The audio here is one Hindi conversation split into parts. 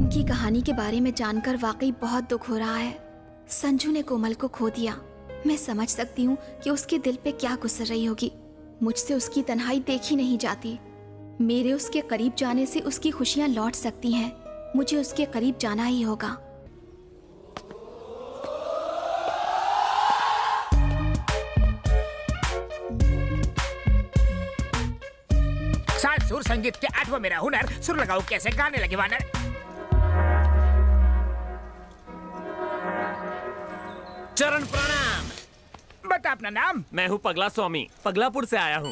उनकी कहानी के बारे में जानकर वाकई बहुत दुख हो रहा है। संजू ने कोमल को खो दिया। मैं समझ सकती हूँ कि उसके दिल पे क्या गुजर रही होगी। मुझसे उसकी तन्हाई देखी नहीं जाती। मेरे उसके करीब जाने से उसकी खुशियाँ लौट सकती हैं। मुझे उसके करीब जाना ही होगा। सुर संगीत के 8वां मेरा हुनर। सुर लगाओ कैसे गाने लगे वानर। चरण प्रणाम। बता अपना नाम। मैं हूँ पगला स्वामी, पगलापुर से आया हूँ।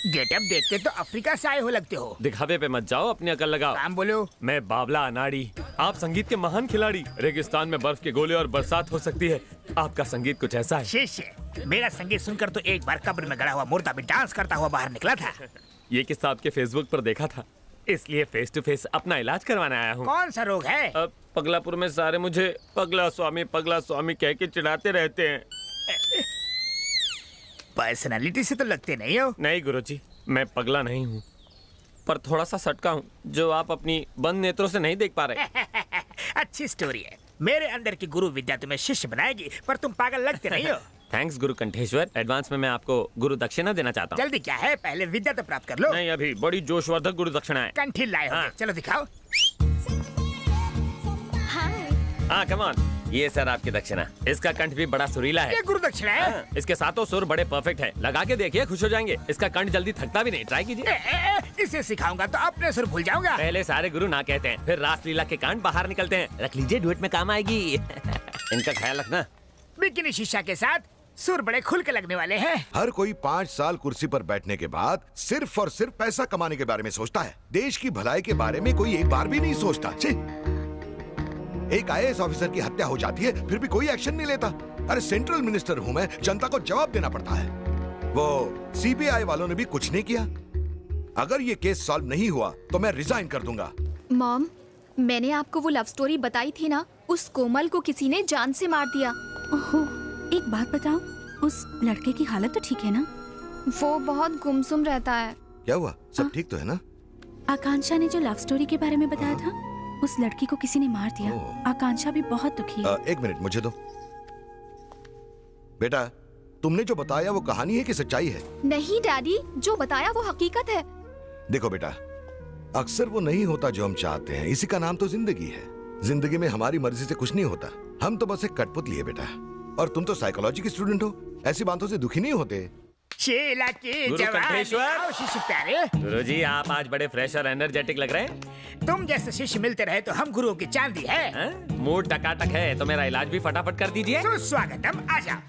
गेटअप देखते तो अफ्रीका से आए हो लगते हो। दिखावे पे मत जाओ, अपनी अकल लगाओ। काम बोलो। मैं बाबला अनाड़ी, आप संगीत के महान खिलाड़ी। रेगिस्तान में बर्फ के गोले और बरसात हो सकती है, आपका संगीत कुछ ऐसा है। शिष्य, मेरा संगीत सुनकर तो एक बार कब्र में गड़ा हुआ मुर्दा भी डांस करता हुआ बाहर निकला था। ये किस्सा आपके फेसबुक पर देखा था, इसलिए फेस टू फेस अपना इलाज करवाने आया हूँ। कौन सा रोग है? पगलापुर में सारे मुझे पगला स्वामी कह के चिढ़ाते रहते हैं। पर्सनालिटी से तो लगते नहीं हो। नहीं गुरुजी, मैं पगला नहीं हूँ, पर थोड़ा सा सटका हूँ जो आप अपनी बंद नेत्रों से नहीं देख पा रहे। अच्छी स्टोरी है। मेरे अंदर की गुरु विद्या तुम्हें शिष्य बनाएगी, पर तुम पागल लगते नहीं हो। थैंक्स गुरु कंठेश्वर। एडवांस में मैं आपको गुरु दक्षिणा देना चाहता हूँ। जल्दी क्या है, पहले विद्या तो प्राप्त कर लो। नहीं, अभी बड़ी जोशवर्धक गुरु दक्षिणा है। कंठी लाए होंगे। चलो दिखाओ। हाँ कम ऑन, ये सर आपकी दक्षिणा। इसका कंठ भी बड़ा सुरीला है। ये गुरु दक्षिणा है। इसके सातों सुर बड़े परफेक्ट है। लगा के देखिए, खुश हो जाएंगे। इसका कंठ जल्दी थकता भी नहीं, ट्राई कीजिए। इसे सिखाऊंगा तो अपने सुर भूल जाऊंगा। पहले सारे गुरु ना कहते हैं, फिर रास लीला के कांड बाहर निकलते हैं। रख लीजिए, डुएट में काम आएगी। इनका ख्याल रखना। बिकिनी शीशा के साथ सुर बड़े खुल के लगने वाले हैं। हर कोई 5 साल कुर्सी पर बैठने के बाद सिर्फ और सिर्फ पैसा कमाने के बारे में सोचता है। देश की भलाई के बारे में कोई एक बार भी नहीं सोचता। एक IAS ऑफिसर की हत्या हो जाती है, फिर भी कोई एक्शन नहीं लेता। अरे सेंट्रल मिनिस्टर हूं मैं, जनता को जवाब देना पड़ता है। वो CBI वालों ने भी कुछ नहीं किया। अगर ये केस सॉल्व नहीं हुआ तो मैं रिजाइन कर दूंगा। मॉम, मैंने आपको वो लव स्टोरी बताई थी ना, उस कोमल को किसी ने जान से मार दिया। ओहो, एक बात बताओ, उस लड़के की हालत तो ठीक है ना? वो बहुत गुमसुम रहता है। क्या हुआ, सब ठीक तो है ना? आकांक्षा ने जो लव स्टोरी के बारे में बताया था, उस लड़की को किसी ने मार दिया। आकांक्षा भी बहुत दुखी है। एक मिनट मुझे दो। बेटा, तुमने जो बताया वो कहानी है कि सच्चाई है? नहीं डैडी, जो बताया वो हकीकत है। देखो बेटा, अक्सर वो नहीं होता जो हम चाहते हैं। इसी का नाम तो जिंदगी है। जिंदगी में हमारी मर्जी से कुछ नहीं होता। हम तो बस एक कठपुतली है बेटा। और तुम तो साइकोलॉजी की स्टूडेंट हो, ऐसी बातों से दुखी नहीं होते। शेला की गुरु जवानी। कंठेश्वर। आओ शिष्य प्यारे। गुरुजी, आप आज बड़े फ्रेश और एनर्जेटिक लग रहे हैं। तुम जैसे शिष्य मिलते रहे तो हम गुरुओं की चांदी है। मूड टकाटक है तो मेरा इलाज भी फटाफट कर दीजिए। सुस्वागतम, आजा।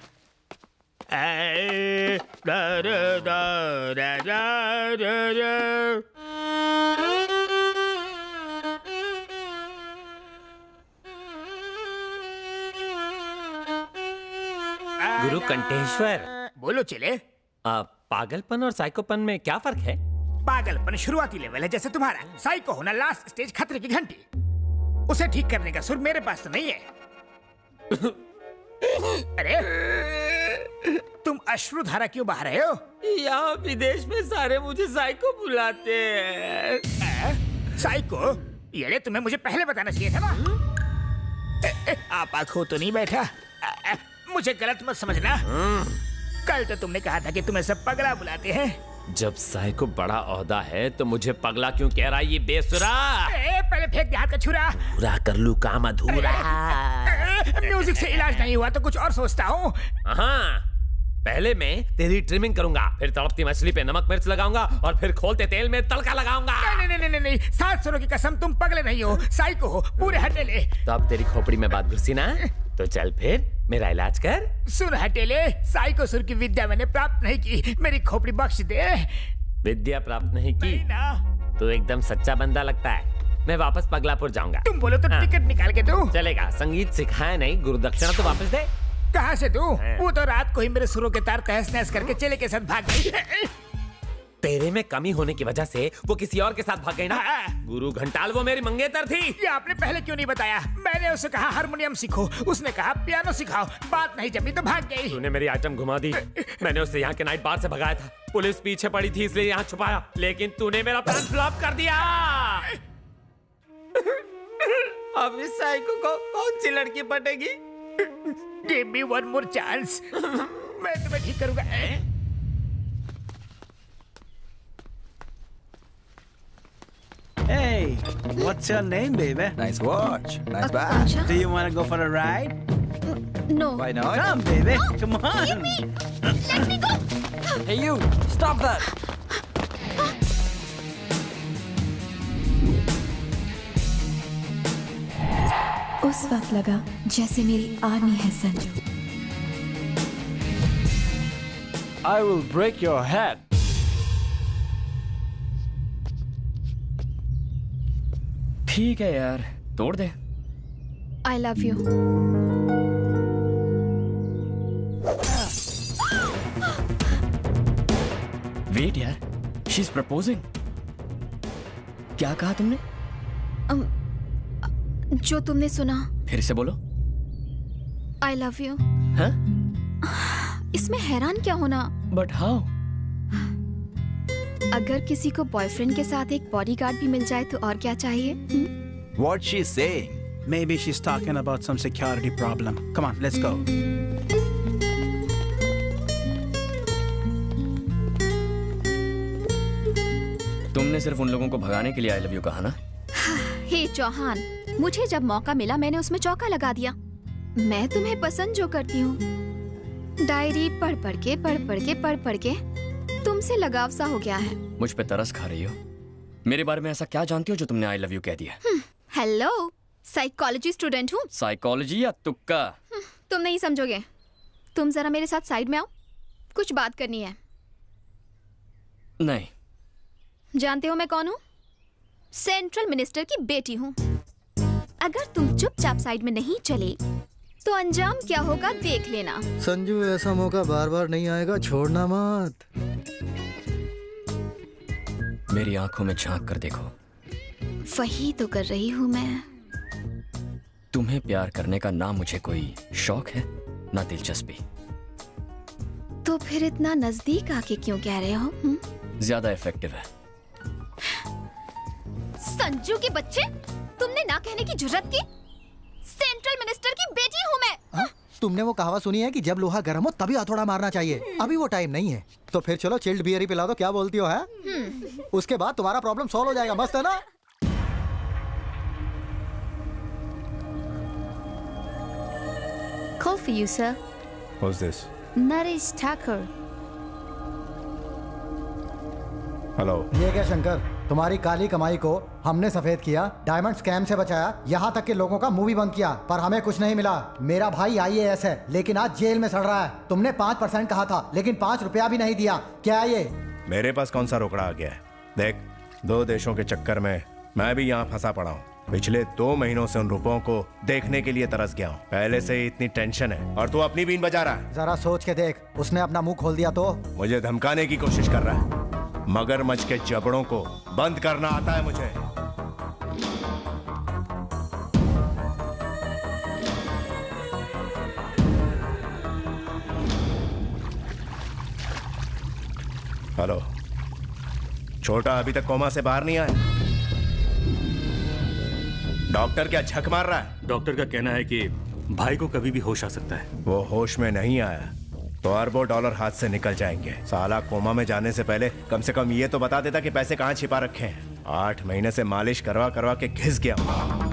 गुरु कंठेश्वर, बोलो चले। पागलपन और साइकोपन में क्या फर्क है? पागलपन शुरुआती लेवल है जैसे तुम्हारा। साइको होना लास्ट स्टेज, खतरे की घंटी। उसे ठीक करने का सुर मेरे पास तो नहीं है। अरे तुम अश्रुधारा क्यों बहा रहे हो? यहाँ विदेश में सारे मुझे साइको बुलाते हैं। साइको? ये तुम्हें मुझे पहले बताना चाहिए था ना। आप आंखों तो नहीं बैठा। मुझे गलत मत समझना। कल तो तुमने कहा था कि तुम्हें सब पगला बुलाते हैं। जब साइको बड़ा ओहदा है तो मुझे पगला क्यों कह रहा है ये बेसुरा? पहले फेंक दे हाथ का छुरा। पूरा कर लूं काम अधूरा। म्यूजिक से इलाज नहीं हुआ तो कुछ और सोचता हूँ। हाँ, पहले मैं तेरी ट्रिमिंग करूंगा, फिर तड़पती मछली पे नमक मिर्च लगाऊंगा और फिर खोलते तेल में तड़का लगाऊंगा। नहीं, 7 सुरों की कसम, तुम पगले नहीं हो, साइको हो, पूरे हटेले। तो अब तेरी खोपड़ी में बात घुसी ना, तो चल फिर मेरा इलाज कर। सुर हटेले, साइको सुर की विद्या मैंने प्राप्त नहीं की, मेरी खोपड़ी बख्श दे। विद्या प्राप्त नहीं की ना। तो एकदम सच्चा बंदा लगता है। मैं वापस पगलापुर जाऊंगा। तुम बोलो तो टिकट निकाल के दो। चलेगा, संगीत सिखाया नहीं, गुरु दक्षिणा तो वापस दे। कहाँ से दूं? वो तो रात को ही मेरे सुरों के तार तहस नहस करके चेले के साथ भाग गई। तेरे में कमी होने की वजह से वो किसी और के साथ भाग गई ना। गुरु घंटाल वो मेरी मंगेतर थी। ये आपने पहले क्यों नहीं बताया? मैंने उसे कहा हारमोनियम सीखो, उसने कहा पियानो सिखाओ। बात नहीं जमी तो भाग गई। तूने मेरी आइटम घुमा दी। मैंने उसे यहाँ के नाइट बार से भगाया था। पुलिस पीछे पड़ी थी इसलिए यहाँ छुपाया, लेकिन तूने मेरा प्लान फ्लॉप कर दिया। अब इस साइको को कौन सी लड़की पटेगी? Give me one more chance, मैं तुम्हें ठीक करूंगा। Hey, what's your name, baby? Nice watch. Nice bag. Akanksha? Do you want to go for a ride? No. Why not? Come, baby. Come on. Let me go. Hey, you! Stop that! उस वक्त लगा जैसे मेरी आर्मी है Sanju. I will break your head. ठीक है यार, तोड़ दे। I love you. Wait यार, she's proposing. क्या कहा तुमने? जो तुमने सुना, फिर से बोलो। आई लव यू। हाँ? इसमें हैरान क्या होना? But how? अगर किसी को बॉयफ्रेंड के साथ एक बॉडीगार्ड भी मिल जाए तो और क्या चाहिए? What's she saying? Maybe she's talking about some security problem. Come on, let's go. तुमने सिर्फ उन लोगों को भगाने के लिए आई लव यू कहा ना? हे चौहान, मुझे जब मौका मिला मैंने उसमें चौका लगा दिया। मैं तुम्हें पसंद जो करती हूँ, डायरी पढ़ पढ़ के तुमसे लगाव सा हो गया है। मुझ पे तरस खा रही हो? मेरे बारे में ऐसा क्या जानती हो जो तुमने आई लव यू कह दिया? हेलो, साइकोलॉजी स्टूडेंट हूँ। साइकोलॉजी या तुक्का? तुम नहीं समझोगे। तुम जरा मेरे साथ साइड में आओ, कुछ बात करनी है। नहीं। जानते हो मैं कौन हूँ? सेंट्रल मिनिस्टर की बेटी हूँ। अगर तुम चुपचाप साइड में नहीं चले तो अंजाम क्या होगा देख लेना। संजू, ऐसा मौका बार बार नहीं आएगा, छोड़ना मत। मेरी आंखों में झांक कर देखो। वही तो कर रही हूँ मैं। तुम्हें प्यार करने का ना मुझे कोई शौक है ना दिलचस्पी। तो फिर इतना नजदीक आके क्यों कह रहे हो? ज्यादा इफेक्टिव है। संजू के बच्चे, तुमने ना कहने की जुर्रत की? सेंट्रल मिनिस्टर की बेटी हूँ मैं। हाँ? तुमने वो कहावत सुनी है कि जब लोहा गर्म हो तभी हथौड़ा मारना चाहिए? अभी वो टाइम नहीं है। तो फिर चलो चिल्ड बियर ही पिला दो, क्या बोलती हो? है उसके बाद तुम्हारा प्रॉब्लम सॉल्व हो जाएगा। मस्त है ना? Call for you, sir. Who's this? Naresh Thakur. Hello. ये क्या शंकर, तुम्हारी काली कमाई को हमने सफेद किया, डायमंड स्कैम से बचाया, यहाँ तक कि लोगों का मुंह भी बंद किया, पर हमें कुछ नहीं मिला। मेरा भाई IAS है लेकिन आज जेल में सड़ रहा है। तुमने 5% कहा था लेकिन 5 रुपया भी नहीं दिया। क्या है ये? मेरे पास कौन सा रोकड़ा आ गया है? देख, 2 देशों के चक्कर में मैं भी यहाँ फंसा पड़ा हूँ। पिछले 2 महीनों से उन रुपयों को देखने के लिए तरस गया हूँ। पहले से ही इतनी टेंशन है और तू अपनी बीन बजा रहा है। जरा सोच के देख, उसने अपना मुंह खोल दिया तो? मुझे धमकाने की कोशिश कर रहा है। मगरमच्छ के जबड़ों को बंद करना आता है मुझे। हेलो, छोटा अभी तक कोमा से बाहर नहीं आया? डॉक्टर क्या झक मार रहा है? डॉक्टर का कहना है कि भाई को कभी भी होश आ सकता है। वो होश में नहीं आया तो अरबों डॉलर हाथ से निकल जाएंगे। साला कोमा में जाने से पहले कम से कम ये तो बता देता कि पैसे कहाँ छिपा रखे हैं। 8 महीने से मालिश करवा करवा के घिस गया हूं।